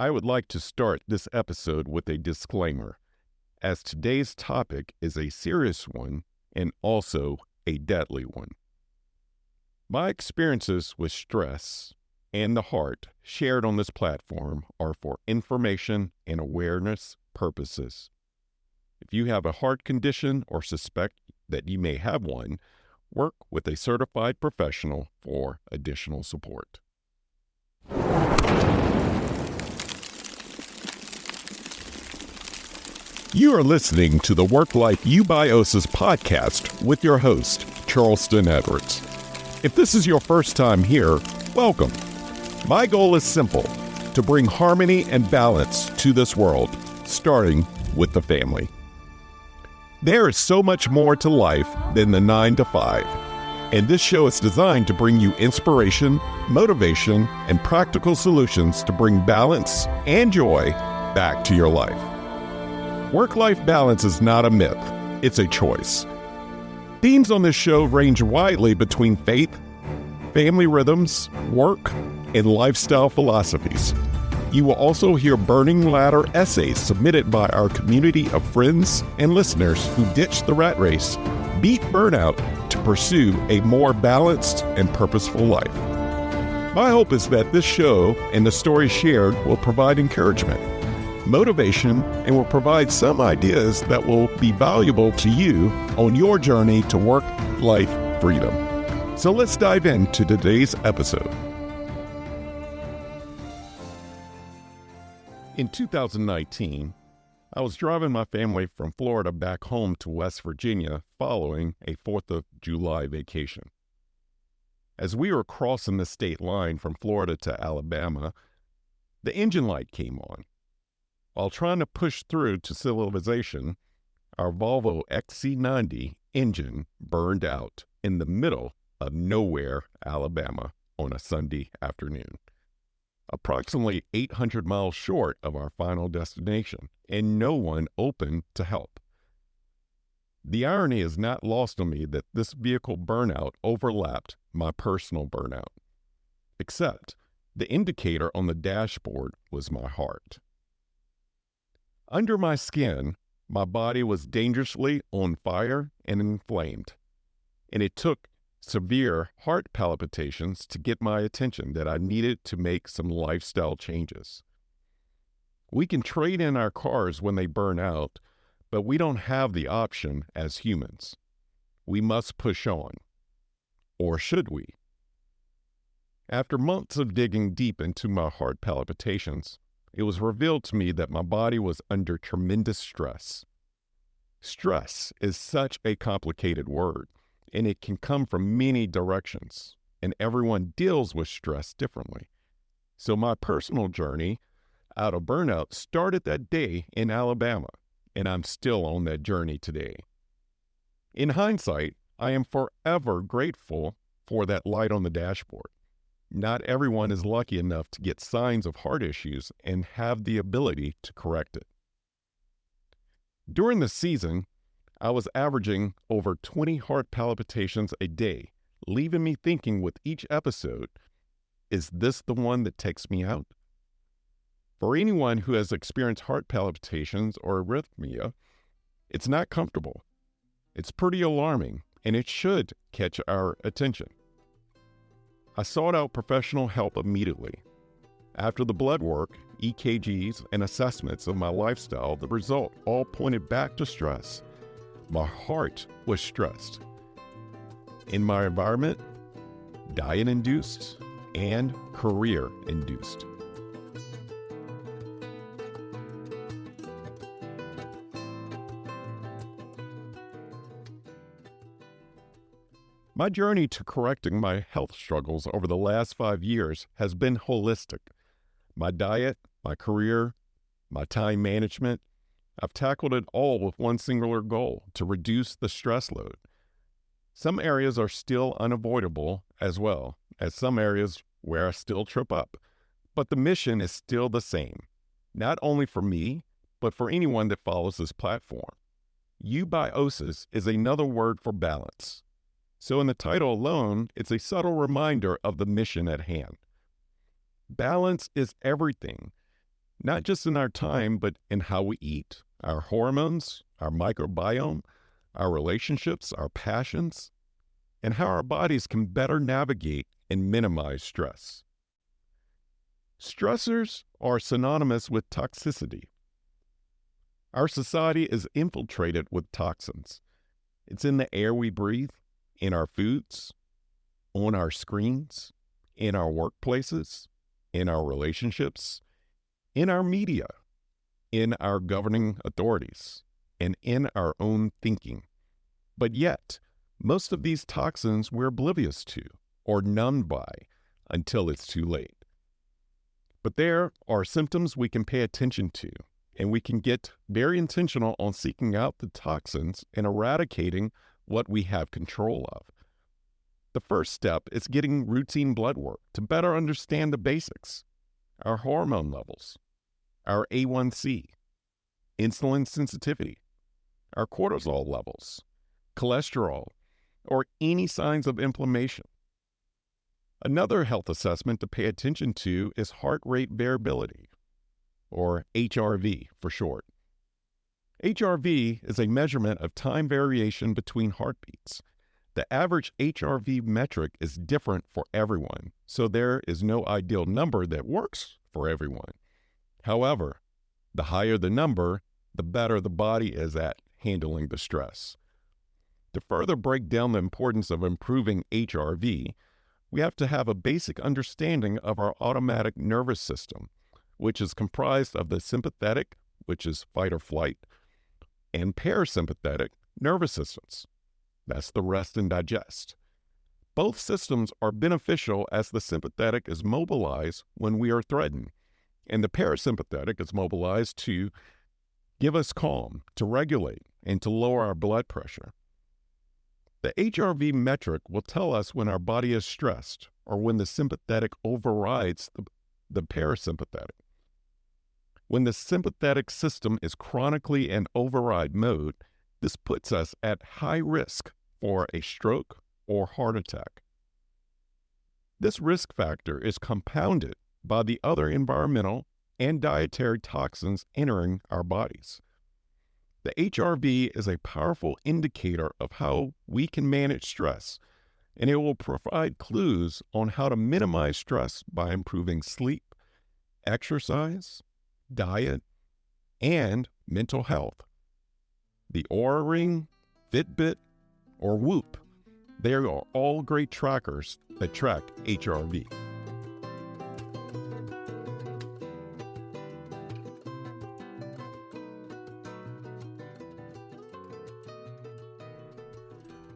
I would like to start this episode with a disclaimer, as today's topic is a serious one and also a deadly one. My experiences with stress and the heart shared on this platform are for information and awareness purposes. If you have a heart condition or suspect that you may have one, work with a certified professional for additional support. You are listening to the Work-Life Eubiosis podcast with your host, Charleston Edwards. If this is your first time here, welcome. My goal is simple, to bring harmony and balance to this world, starting with the family. There is so much more to life than the 9 to 5, and this show is designed to bring you inspiration, motivation, and practical solutions to bring balance and joy back to your life. Work-life balance is not a myth, it's a choice. Themes on this show range widely between faith, family rhythms, work, and lifestyle philosophies. You will also hear burning ladder essays submitted by our community of friends and listeners who ditch the rat race, beat burnout to pursue a more balanced and purposeful life. My hope is that this show and the stories shared will provide encouragement, motivation, and will provide some ideas that will be valuable to you on your journey to work-life freedom. So let's dive into today's episode. In 2019, I was driving my family from Florida back home to West Virginia following a 4th of July vacation. As we were crossing the state line from Florida to Alabama, the engine light came on. While trying to push through to civilization, our Volvo XC90 engine burned out in the middle of nowhere, Alabama, on a Sunday afternoon, approximately 800 miles short of our final destination, and no one opened to help. The irony is not lost on me that this vehicle burnout overlapped my personal burnout, except the indicator on the dashboard was my heart. Under my skin, my body was dangerously on fire and inflamed, and it took severe heart palpitations to get my attention that I needed to make some lifestyle changes. We can trade in our cars when they burn out, but we don't have the option as humans. We must push on. Or should we? After months of digging deep into my heart palpitations, it was revealed to me that my body was under tremendous stress. Stress is such a complicated word, and it can come from many directions, and everyone deals with stress differently. So my personal journey out of burnout started that day in Alabama, and I'm still on that journey today. In hindsight, I am forever grateful for that light on the dashboard. Not everyone is lucky enough to get signs of heart issues and have the ability to correct it. During the season, I was averaging over 20 heart palpitations a day, leaving me thinking with each episode, is this the one that takes me out? For anyone who has experienced heart palpitations or arrhythmia, it's not comfortable. It's pretty alarming, and it should catch our attention. I sought out professional help immediately. After the blood work, EKGs, and assessments of my lifestyle, the result all pointed back to stress. My heart was stressed. In my environment, diet-induced and career-induced. My journey to correcting my health struggles over the last 5 years has been holistic. My diet, my career, my time management, I've tackled it all with one singular goal, to reduce the stress load. Some areas are still unavoidable as well as some areas where I still trip up, but the mission is still the same, not only for me, but for anyone that follows this platform. Eubiosis is another word for balance. So in the title alone, it's a subtle reminder of the mission at hand. Balance is everything. not just in our time, but in how we eat, our hormones, our microbiome, our relationships, our passions, and how our bodies can better navigate and minimize stress. Stressors are synonymous with toxicity. Our society is infiltrated with toxins. It's in the air we breathe, in our foods, on our screens, in our workplaces, in our relationships, in our media, in our governing authorities, and in our own thinking. But yet, most of these toxins we're oblivious to or numbed by until it's too late. But there are symptoms we can pay attention to, and we can get very intentional on seeking out the toxins and eradicating what we have control of. The first step is getting routine blood work to better understand the basics, our hormone levels, our A1C, insulin sensitivity, our cortisol levels, cholesterol, or any signs of inflammation. Another health assessment to pay attention to is heart rate variability, or HRV for short. HRV is a measurement of time variation between heartbeats. The average HRV metric is different for everyone, so there is no ideal number that works for everyone. However, the higher the number, the better the body is at handling the stress. To further break down the importance of improving HRV, we have to have a basic understanding of our automatic nervous system, which is comprised of the sympathetic, which is fight or flight, and parasympathetic nervous systems. That's the rest and digest. Both systems are beneficial as the sympathetic is mobilized when we are threatened, and the parasympathetic is mobilized to give us calm, to regulate, and to lower our blood pressure. The HRV metric will tell us when our body is stressed or when the sympathetic overrides the parasympathetic. When the sympathetic system is chronically in override mode, this puts us at high risk for a stroke or heart attack. This risk factor is compounded by the other environmental and dietary toxins entering our bodies. The HRV is a powerful indicator of how we can manage stress, and it will provide clues on how to minimize stress by improving sleep, exercise, diet, and mental health. The Oura Ring, Fitbit, or Whoop, they are all great trackers that track HRV.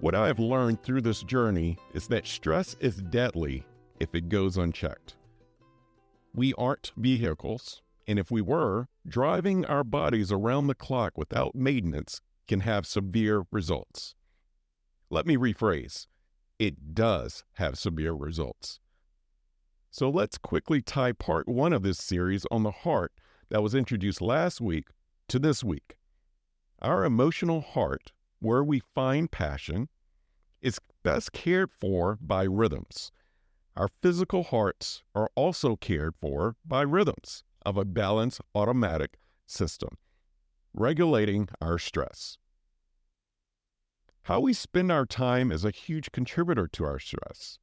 What I have learned through this journey is that stress is deadly if it goes unchecked. We aren't vehicles, and if we were, driving our bodies around the clock without maintenance can have severe results. Let me rephrase. It does have severe results. So let's quickly tie part one of this series on the heart that was introduced last week to this week. Our emotional heart, where we find passion, is best cared for by rhythms. Our physical hearts are also cared for by rhythms of a balanced automatic system, regulating our stress. How we spend our time is a huge contributor to our stress.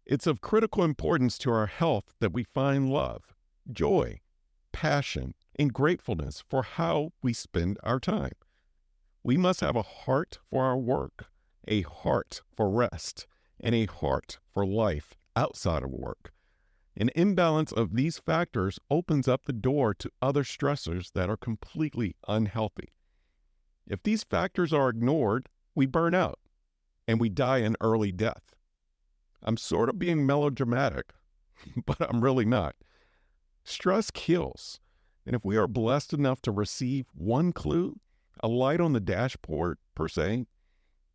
It's of critical importance to our health that we find love, joy, passion, and gratefulness for how we spend our time. We must have a heart for our work, a heart for rest, and a heart for life outside of work. An imbalance of these factors opens up the door to other stressors that are completely unhealthy. If these factors are ignored, we burn out and we die an early death. I'm sort of being melodramatic, but I'm really not. Stress kills, and if we are blessed enough to receive one clue, a light on the dashboard per se,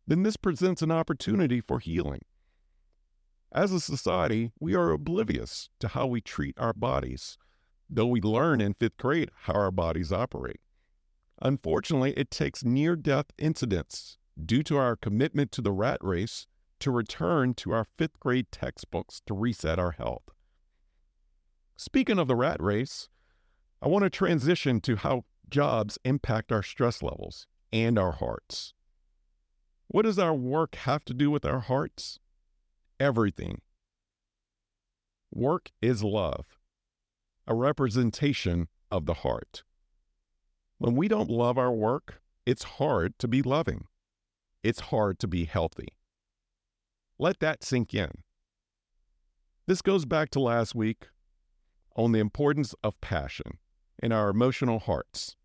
then this presents an opportunity for healing. As a society, we are oblivious to how we treat our bodies, though we learn in 5th grade how our bodies operate. Unfortunately, it takes near-death incidents due to our commitment to the rat race to return to our 5th grade textbooks to reset our health. Speaking of the rat race, I want to transition to how jobs impact our stress levels and our hearts. What does our work have to do with our hearts? Everything. Work is love, a representation of the heart. When we don't love our work, it's hard to be loving. It's hard to be healthy. Let that sink in. This goes back to last week on the importance of passion in our emotional hearts.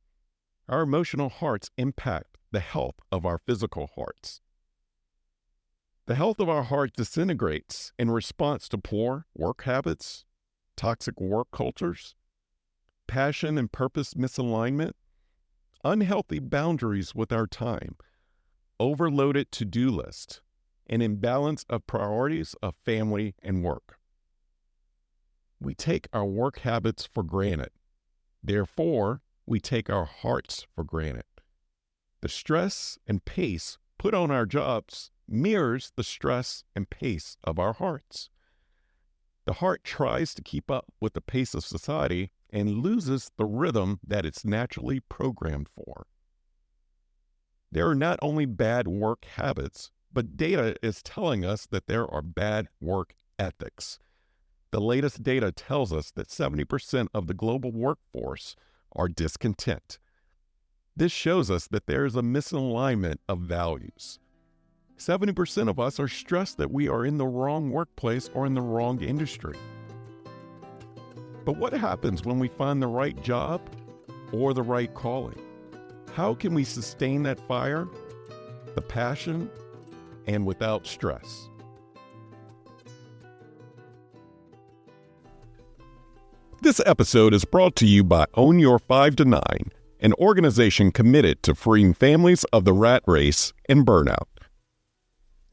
Our emotional hearts impact the health of our physical hearts. The health of our heart disintegrates in response to poor work habits, toxic work cultures, passion and purpose misalignment, unhealthy boundaries with our time, overloaded to-do list, an imbalance of priorities of family and work. We take our work habits for granted. Therefore, we take our hearts for granted. The stress and pace put on our jobs mirrors the stress and pace of our hearts. The heart tries to keep up with the pace of society and loses the rhythm that it's naturally programmed for. There are not only bad work habits, but data is telling us that there are bad work ethics. The latest data tells us that 70% of the global workforce are discontent. This shows us that there is a misalignment of values. 70% of us are stressed that we are in the wrong workplace or in the wrong industry. But what happens when we find the right job or the right calling? How can we sustain that fire, the passion, and without stress? This episode is brought to you by Own Your 5 to 9, an organization committed to freeing families of the rat race and burnout.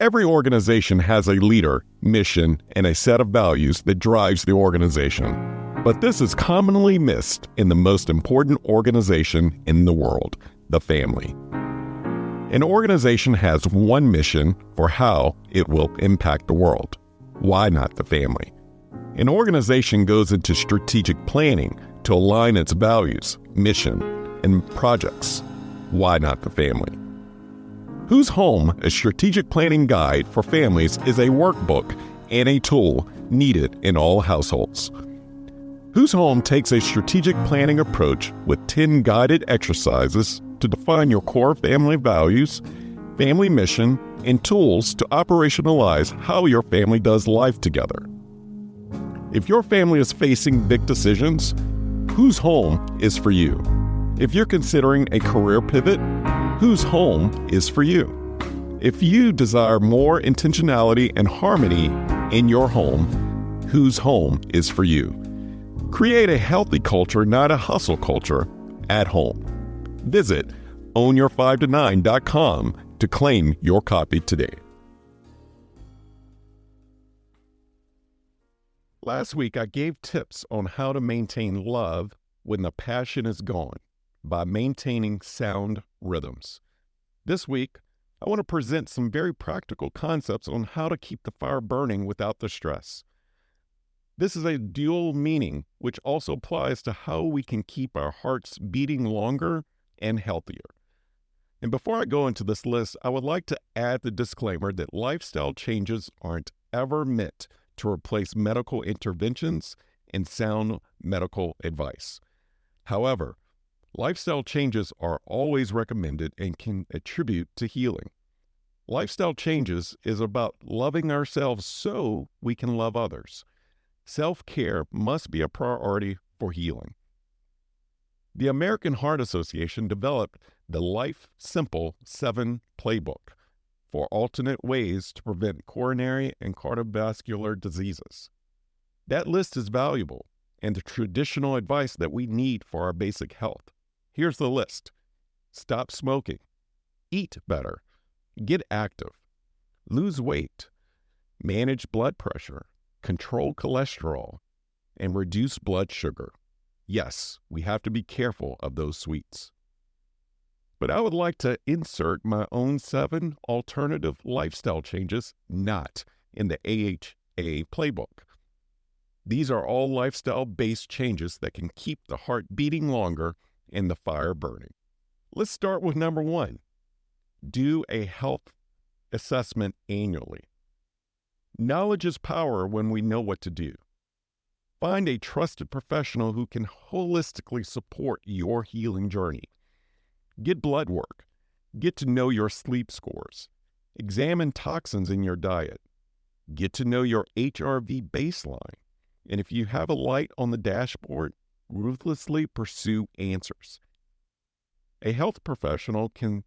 Every organization has a leader, mission, and a set of values that drives the organization. But this is commonly missed in the most important organization in the world, the family. An organization has one mission for how it will impact the world. Why not the family? An organization goes into strategic planning to align its values, mission, and projects. Why not the family? Whose Home, a strategic planning guide for families, is a workbook and a tool needed in all households. Whose Home takes a strategic planning approach with 10 guided exercises to define your core family values, family mission, and tools to operationalize how your family does life together. If your family is facing big decisions, Whose Home is for you. If you're considering a career pivot, Whose Home is for you. If you desire more intentionality and harmony in your home, Whose Home is for you. Create a healthy culture, not a hustle culture, at home. Visit ownyour5to9.com to claim your copy today. Last week, I gave tips on how to maintain love when the passion is gone by maintaining sound rhythms. This week, I want to present some very practical concepts on how to keep the fire burning without the stress. This is a dual meaning, which also applies to how we can keep our hearts beating longer and healthier. And before I go into this list, I would like to add the disclaimer that lifestyle changes aren't ever meant to replace medical interventions and sound medical advice. However, lifestyle changes are always recommended and can attribute to healing. Lifestyle changes is about loving ourselves so we can love others. Self-care must be a priority for healing. The American Heart Association developed the Life Simple 7 Playbook for alternate ways to prevent coronary and cardiovascular diseases. That list is valuable and the traditional advice that we need for our basic health. Here's the list. Stop smoking. Eat better. Get active. Lose weight. Manage blood pressure. Control cholesterol. And reduce blood sugar. Yes, we have to be careful of those sweets. But I would like to insert my own 7 alternative lifestyle changes not in the AHA playbook. These are all lifestyle-based changes that can keep the heart beating longer and the fire burning. Let's start with number 1. Do a health assessment annually. Knowledge is power when we know what to do. Find a trusted professional who can holistically support your healing journey. Get blood work. Get to know your sleep scores. Examine toxins in your diet. Get to know your HRV baseline. And if you have a light on the dashboard, ruthlessly pursue answers. A health professional can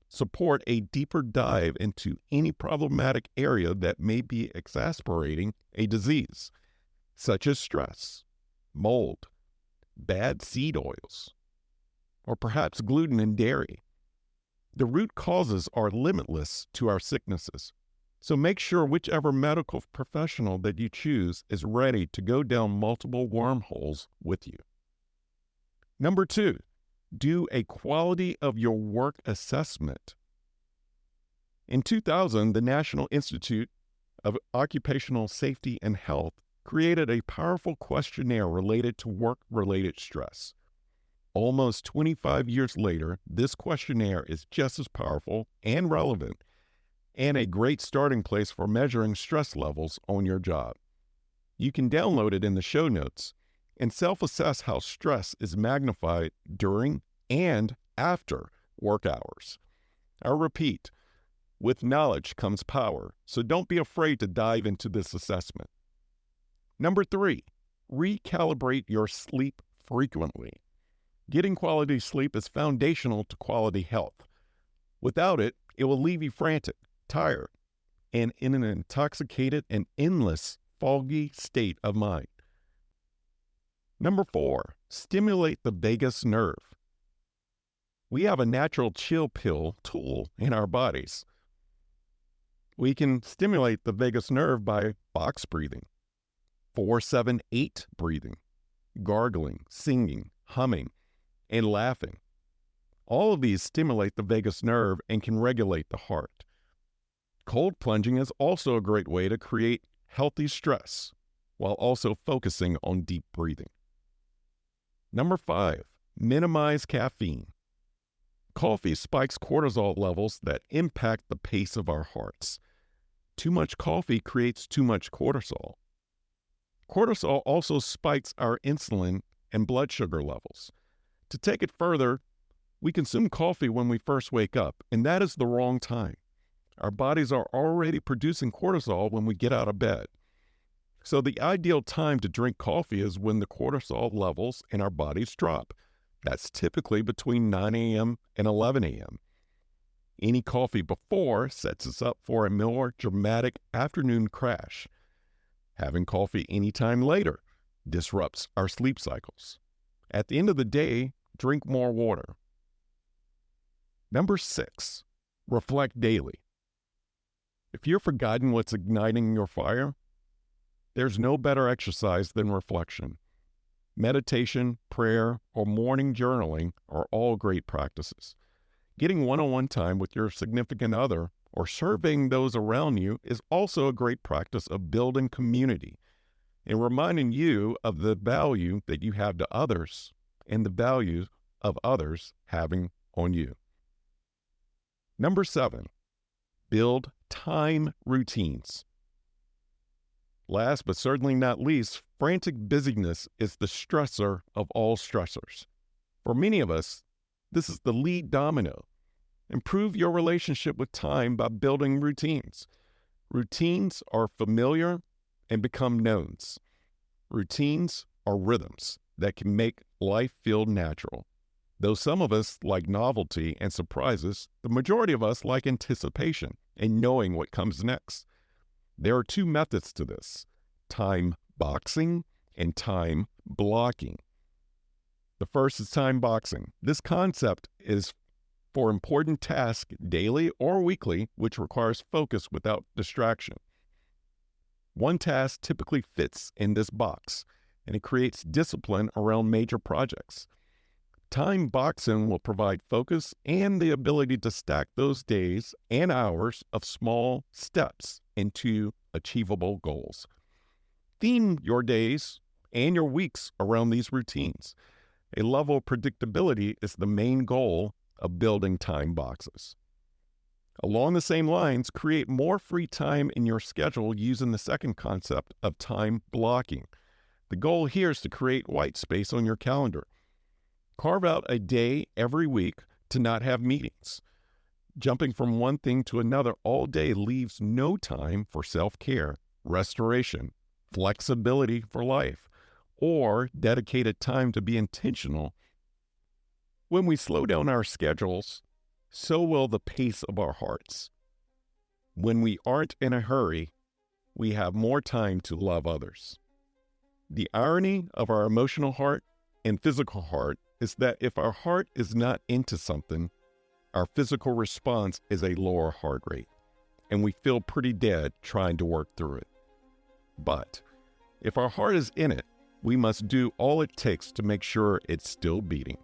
support a deeper dive into any problematic area that may be exacerbating a disease, such as stress, mold, bad seed oils, or perhaps gluten and dairy. The root causes are limitless to our sicknesses, so make sure whichever medical professional that you choose is ready to go down multiple wormholes with you. Number 2, do a quality of your work assessment. In 2000, the National Institute of Occupational Safety and Health created a powerful questionnaire related to work-related stress. Almost 25 years later, this questionnaire is just as powerful and relevant, and a great starting place for measuring stress levels on your job. You can download it in the show notes and self-assess how stress is magnified during and after work hours. I repeat, with knowledge comes power, so don't be afraid to dive into this assessment. Number 3, recalibrate your sleep frequently. Getting quality sleep is foundational to quality health. Without it, it will leave you frantic, tired, and in an intoxicated and endless, foggy state of mind. Number 4, stimulate the vagus nerve. We have a natural chill pill tool in our bodies. We can stimulate the vagus nerve by box breathing, 4-7-8 breathing, gargling, singing, humming, and laughing. All of these stimulate the vagus nerve and can regulate the heart. Cold plunging is also a great way to create healthy stress while also focusing on deep breathing. Number 5, minimize caffeine. Coffee spikes cortisol levels that impact the pace of our hearts. Too much coffee creates too much cortisol. Cortisol also spikes our insulin and blood sugar levels. To take it further, we consume coffee when we first wake up, and that is the wrong time. Our bodies are already producing cortisol when we get out of bed. So the ideal time to drink coffee is when the cortisol levels in our bodies drop. That's typically between 9 a.m. and 11 a.m. Any coffee before sets us up for a more dramatic afternoon crash. Having coffee anytime later disrupts our sleep cycles. At the end of the day, drink more water. Number 6, reflect daily. If you've forgotten what's igniting your fire, there's no better exercise than reflection. Meditation, prayer, or morning journaling are all great practices. Getting one-on-one time with your significant other or surveying those around you is also a great practice of building community and reminding you of the value that you have to others and the value of others having on you. Number 7, build time routines. Last but certainly not least, frantic busyness is the stressor of all stressors. For many of us, this is the lead domino. Improve your relationship with time by building routines. Routines are familiar and become knowns. Routines are rhythms that can make life feel natural. Though some of us like novelty and surprises, the majority of us like anticipation and knowing what comes next. There are 2 methods to this: time boxing and time blocking. The first is time boxing. This concept is for important tasks daily or weekly, which requires focus without distraction. One task typically fits in this box, and it creates discipline around major projects. Time boxing will provide focus and the ability to stack those days and hours of small steps into achievable goals. Theme your days and your weeks around these routines. A level of predictability is the main goal of building time boxes. Along the same lines, create more free time in your schedule using the second concept of time blocking. The goal here is to create white space on your calendar. Carve out a day every week to not have meetings. Jumping from one thing to another all day leaves no time for self-care, restoration, flexibility for life, or dedicated time to be intentional. When we slow down our schedules, so will the pace of our hearts. When we aren't in a hurry, we have more time to love others. The irony of our emotional heart and physical heart is that if our heart is not into something, our physical response is a lower heart rate, and we feel pretty dead trying to work through it. But if our heart is in it, we must do all it takes to make sure it's still beating.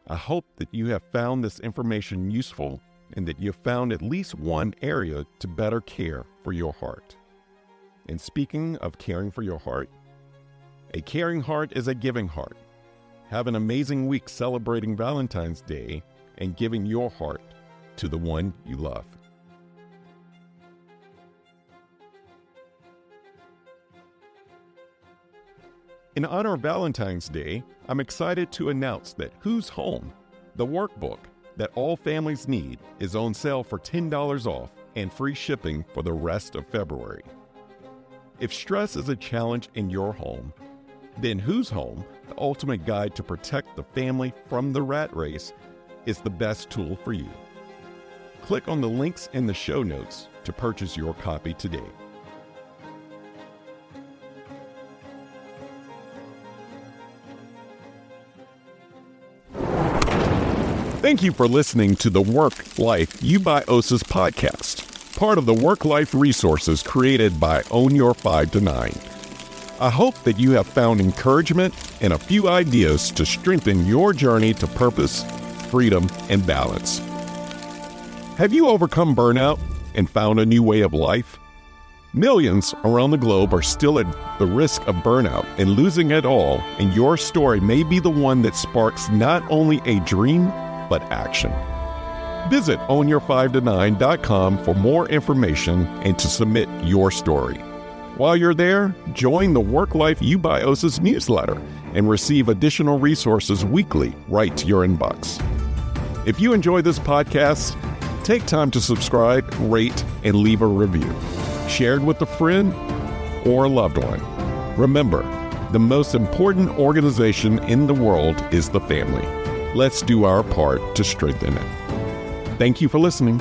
I hope that you have found this information useful and that you have found at least one area to better care for your heart. And speaking of caring for your heart, a caring heart is a giving heart. Have an amazing week celebrating Valentine's Day and giving your heart to the one you love. In honor of Valentine's Day, I'm excited to announce that Who's Home, the workbook that all families need, is on sale for $10 off and free shipping for the rest of February. If stress is a challenge in your home, then Who's Home, the ultimate guide to protect the family from the rat race, is the best tool for you. Click on the links in the show notes to purchase your copy today. Thank you for listening to the Work Life You by OSAS podcast, part of the Work Life resources created by Own Your 5 to 9. I hope that you have found encouragement and a few ideas to strengthen your journey to purpose, freedom, and balance. Have you overcome burnout and found a new way of life? Millions around the globe are still at the risk of burnout and losing it all, and your story may be the one that sparks not only a dream, but action. Visit ownyour5to9.com for more information and to submit your story. While you're there, join the Work Life You by OSAS newsletter and receive additional resources weekly right to your inbox. If you enjoy this podcast, take time to subscribe, rate, and leave a review. Share it with a friend or a loved one. Remember, the most important organization in the world is the family. Let's do our part to strengthen it. Thank you for listening.